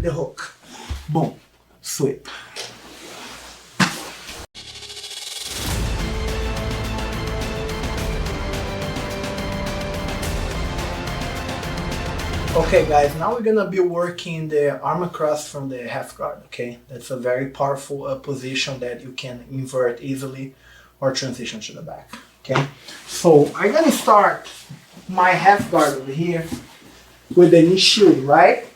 the hook. Boom, sweep. Okay guys, now we're gonna be working the arm across from the half guard, okay? That's a very powerful position that you can invert easily or transition to the back, okay? So I'm gonna start my half guard over here with the knee shield, right?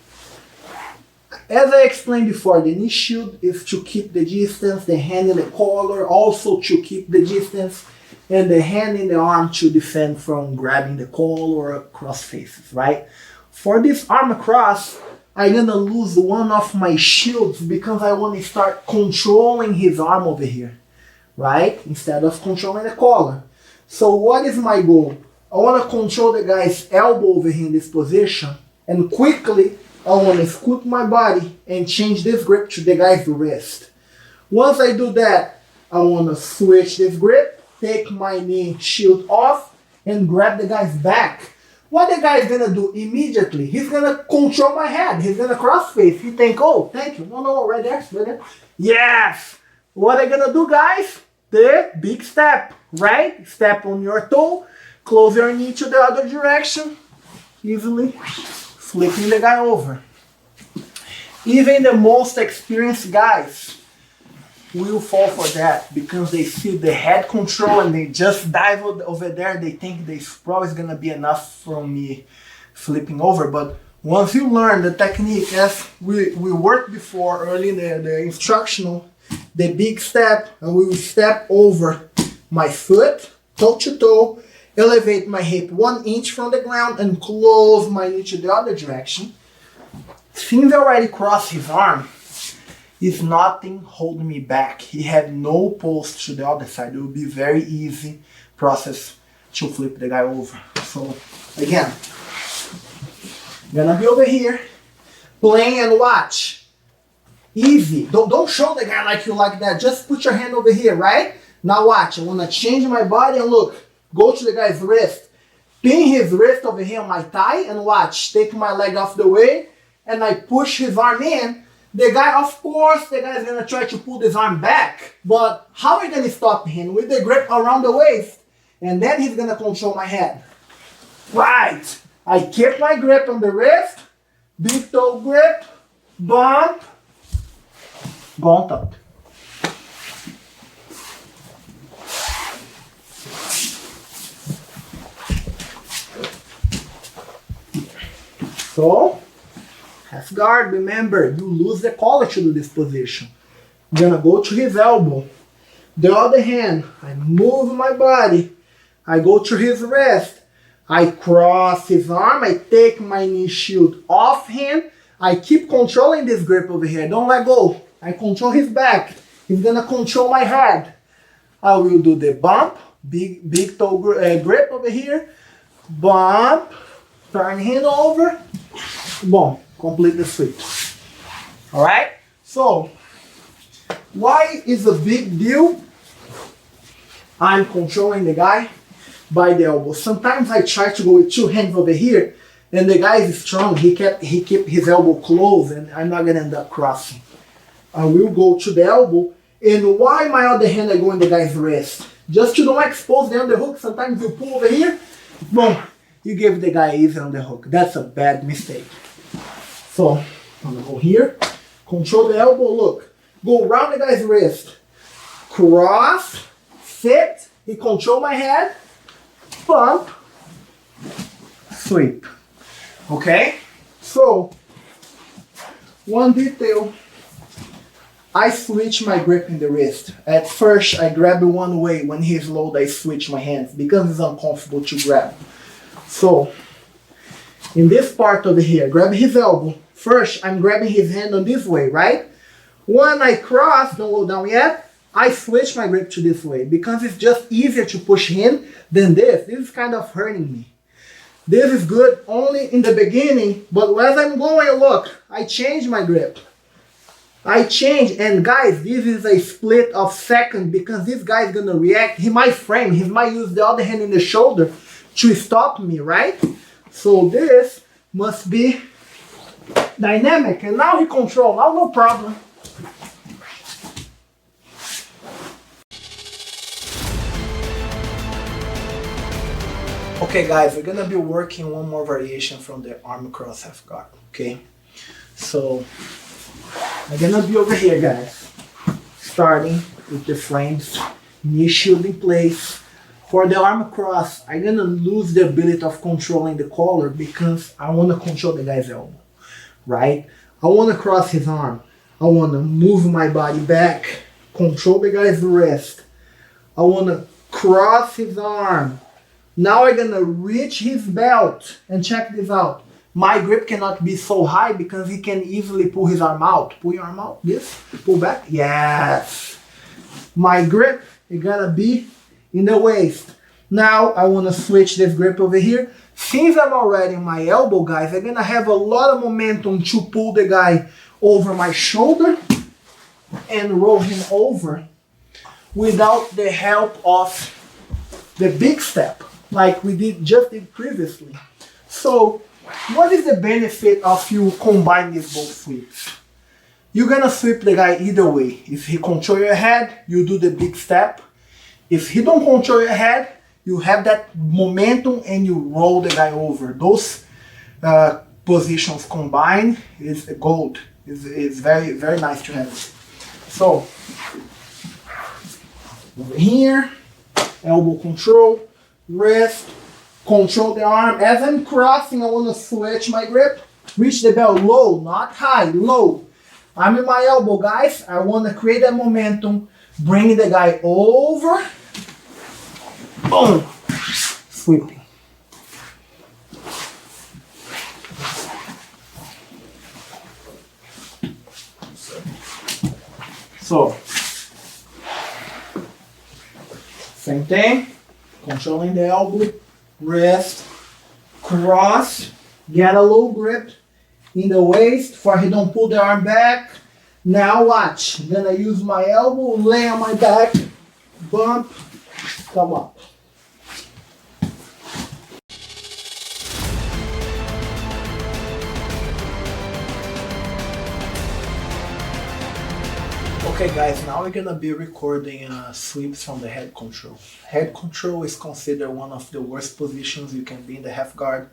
As I explained before, the knee shield is to keep the distance, the hand in the collar also to keep the distance, and the hand in the arm to defend from grabbing the collar or cross faces, right? For this arm across, I'm gonna lose one of my shields because I want to start controlling his arm over here, right? Instead of controlling the collar. So what is my goal? I want to control the guy's elbow over here in this position, and quickly I want to scoot my body and change this grip to the guy's wrist. Once I do that, I want to switch this grip, take my knee shield off, and grab the guy's back. What the guy is going to do immediately, he's going to control my head. He's going to cross face. He think, oh, thank you. No, right there, right there. Yes! What are you going to do, guys? The big step, right? Step on your toe, close your knee to the other direction, easily flipping the guy over. Even the most experienced guys will fall for that because they see the head control and they just dive over there. They think this probably is gonna be enough from me flipping over. But once you learn the technique, as we worked before early in the instructional, the big step, and we will step over my foot, toe to toe, elevate my hip 1 inch from the ground and close my knee to the other direction. Since I already crossed his arm, is nothing holding me back. He had no post to the other side. It will be very easy process to flip the guy over. So again, I'm gonna be over here, playing and watch. Easy. Don't show the guy like you like that. Just put your hand over here, right? Now watch. I wanna change my body and look. Go to the guy's wrist. Pin his wrist over here on my thigh and watch. Take my leg off the way and I push his arm in. The guy, of course, the guy is going to try to pull his arm back. But how are you going to stop him? With the grip around the waist. And then he's going to control my head. Right. I keep my grip on the wrist. Big toe grip. Bump. Go on top. So, half guard, remember, you lose the collar to do this position. I'm gonna go to his elbow. The other hand, I move my body. I go to his wrist. I cross his arm. I take my knee shield off him. I keep controlling this grip over here. Don't let go. I control his back. He's gonna control my head. I will do the bump, big toe grip over here. Bump, turn him over. Boom. Complete the sweep. Alright? So, why is a big deal? I'm controlling the guy by the elbow. Sometimes I try to go with 2 hands over here, and the guy is strong. He kept his elbow closed, and I'm not gonna end up crossing. I will go to the elbow, and why my other hand I go in the guy's wrist? Just to don't expose the underhook. Sometimes you pull over here, boom, you give the guy easy on the hook. That's a bad mistake. So, I'm gonna go here, control the elbow, look, go around the guy's wrist, cross, sit, he control my head, bump, sweep. Okay? So, one detail, I switch my grip in the wrist. At first, I grab it one way. When he's low, I switch my hands because it's uncomfortable to grab. So, in this part over here, grab his elbow. First, I'm grabbing his hand on this way, right? When I cross, don't go down yet, I switch my grip to this way because it's just easier to push in than this. This is kind of hurting me. This is good only in the beginning, but as I'm going, look, I change my grip. I change, and guys, this is a split of seconds because this guy is gonna react. He might frame, he might use the other hand in the shoulder to stop me, right? So this must be dynamic, and now he control, now no problem. Okay guys, we're gonna be working one more variation from the arm cross half guard, okay? So, I'm gonna be over here guys, starting with the frames, knee shield in place. For the arm cross, I'm gonna lose the ability of controlling the collar because I wanna control the guy's elbow, right? I wanna cross his arm, I wanna move my body back, control the guy's wrist. I wanna cross his arm. Now I'm gonna reach his belt, and check this out. My grip cannot be so high because he can easily pull his arm out. Pull your arm out, this, pull back, yes. My grip is gonna be in the waist. Now I wanna switch this grip over here. Since I'm already in my elbow, guys, I'm gonna have a lot of momentum to pull the guy over my shoulder and roll him over without the help of the big step, like we just did previously. So, what is the benefit of you combine these both sweeps? You're gonna sweep the guy either way. If he control your head, you do the big step. If he don't control your head, you have that momentum and you roll the guy over. Those positions combined is gold. It's very, very nice to have. So, over here, elbow control, wrist, control the arm. As I'm crossing, I want to switch my grip. Reach the belt low, not high, low. I'm in my elbow, guys. I want to create that momentum, bring the guy over. Boom. Sweeping. So, same thing. Controlling the elbow, wrist, cross, get a low grip in the waist for he don't pull the arm back. Now watch, I'm gonna use my elbow, lay on my back, bump, come up. Okay guys, now we're gonna be recording sweeps from the head control. Head control is considered one of the worst positions you can be in the half guard.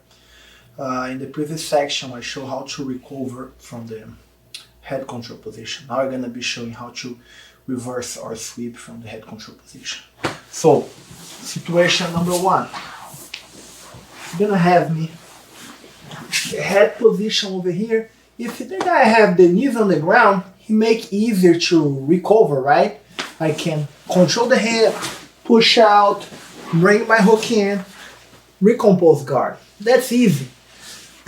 In the previous section I showed how to recover from the head control position. Now we're gonna be showing how to reverse or sweep from the head control position. So, situation number one. You're gonna have me the head position over here. If the guy have the knees on the ground, it make easier to recover, right? I can control the head, push out, bring my hook in, recompose guard. That's easy.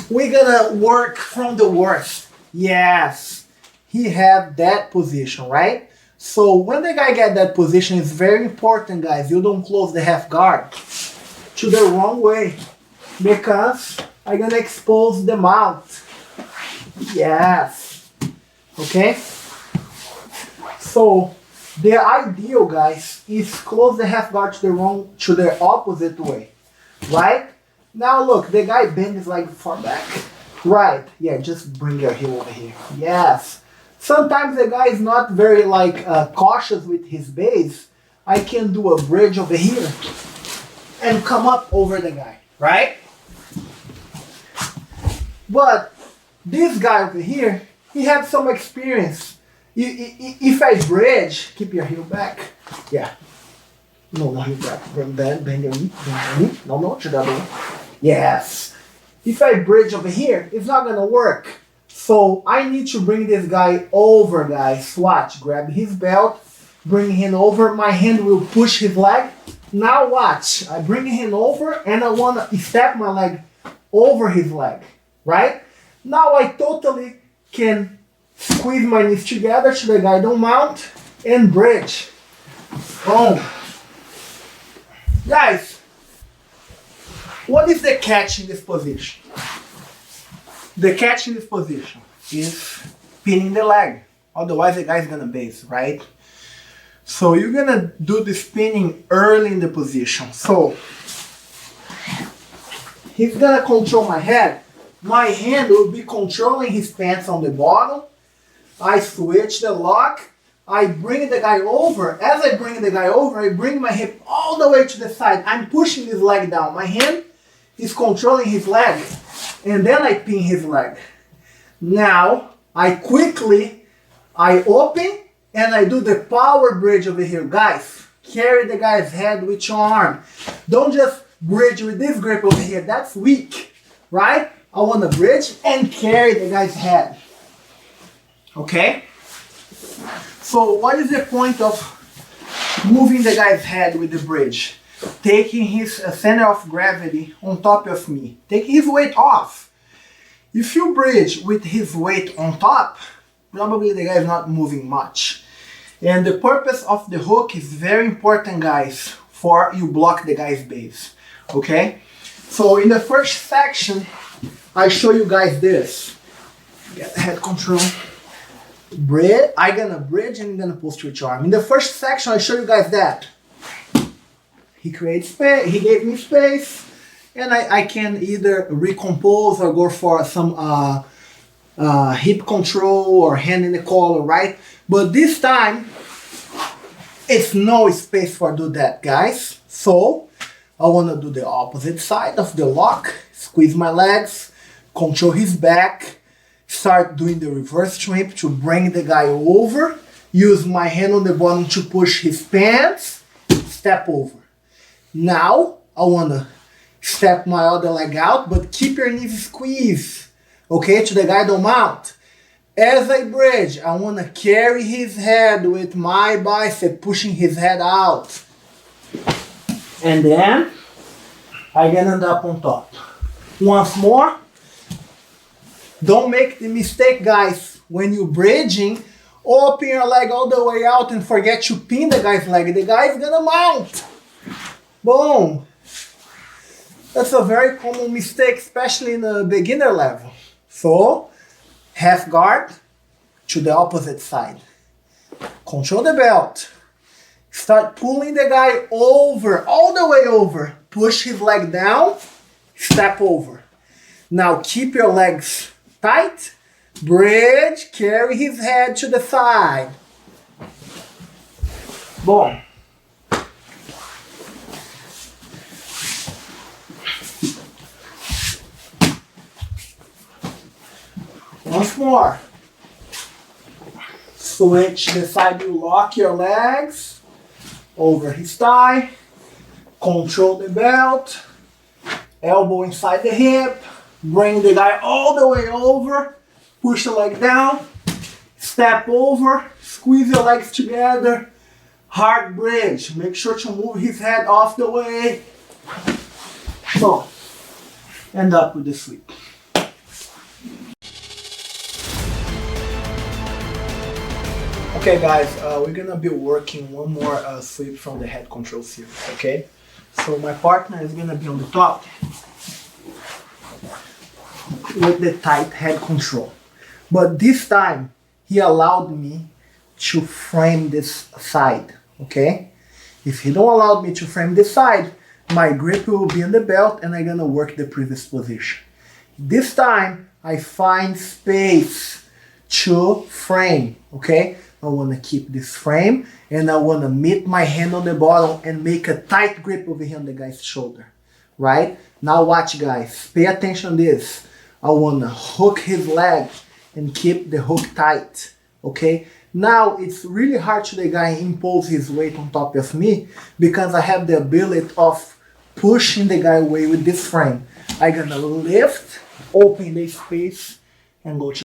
We're gonna work from the worst. Yes, he have that position, right? So when the guy get that position, it's very important, guys. You don't close the half guard to the wrong way because I'm gonna expose the mouth. Yes. Okay? So the ideal, guys, is close the half guard to the opposite way. Right? Now look, the guy bend his leg far back. Right. Yeah, just bring your heel over here. Yes. Sometimes the guy is not very cautious with his base. I can do a bridge over here and come up over the guy. Right? But this guy over here, he has some experience. If I bridge, keep your heel back. Yeah. No, heel back. Bend your knee. No, to the other way. Yes. If I bridge over here, it's not gonna work. So I need to bring this guy over, guys. Watch. Grab his belt, bring him over. My hand will push his leg. Now watch. I bring him over and I wanna step my leg over his leg. Right? Now I totally can squeeze my knees together so the guy don't mount and bridge. Boom. Guys, what is the catch in this position? The catch in this position is pinning the leg. Otherwise the guy's gonna base, right? So you're gonna do the spinning early in the position. So he's gonna control my head. my hand will be controlling his pants on the bottom. I switch the lock. I bring the guy over. As I bring the guy over, I bring my hip all the way to the side. I'm pushing his leg down. My hand is controlling his leg. And then I pin his leg. Now, I open and I do the power bridge over here. Guys, carry the guy's head with your arm. Don't just bridge with this grip over here. That's weak, right? I want to bridge and carry the guy's head. Okay? So what is the point of moving the guy's head with the bridge? Taking his center of gravity on top of me. Taking his weight off. If you bridge with his weight on top, probably the guy is not moving much. And the purpose of the hook is very important, guys, for you block the guy's base. Okay? So in the first section, I show you guys this. Get the head control. Bridge. I'm gonna bridge and I'm gonna pull switch arm. In the first section, I show you guys that. He creates space. He gave me space, and I can either recompose or go for some hip control or hand in the collar, right? But this time, it's no space for do that, guys. So I wanna do the opposite side of the lock. Squeeze my legs, control his back. Start doing the reverse sweep to bring the guy over. Use my hand on the bottom to push his pants. Step over. Now, I want to step my other leg out, but keep your knees squeezed. Okay, to the guy don't mount. As I bridge, I want to carry his head with my bicep, pushing his head out. And then, I can end up on top. Once more. Don't make the mistake, guys, when you're bridging, open your leg all the way out and forget to pin the guy's leg. The guy's gonna mount. Boom. That's a very common mistake, especially in the beginner level. So, half guard to the opposite side. Control the belt. Start pulling the guy over, all the way over. Push his leg down, step over. Now keep your legs tight, bridge, carry his head to the side. Boom. Once more. Switch the side, you lock your legs over his thigh. Control the belt. Elbow inside the hip. Bring the guy all the way over, push the leg down, step over, squeeze your legs together, hard bridge. Make sure to move his head off the way. So, end up with the sweep. Okay guys, we're gonna be working one more sweep from the head control series, okay? So my partner is gonna be on the top with the tight head control. But this time, he allowed me to frame this side, okay? If he don't allow me to frame this side, my grip will be on the belt and I'm gonna work the previous position. This time, I find space to frame, okay? I wanna keep this frame and I wanna meet my hand on the bottom and make a tight grip over here on the guy's shoulder, right? Now watch guys, pay attention to this. I wanna hook his leg and keep the hook tight, okay? Now it's really hard to the guy impose his weight on top of me because I have the ability of pushing the guy away with this frame. I'm gonna lift, open the space and go to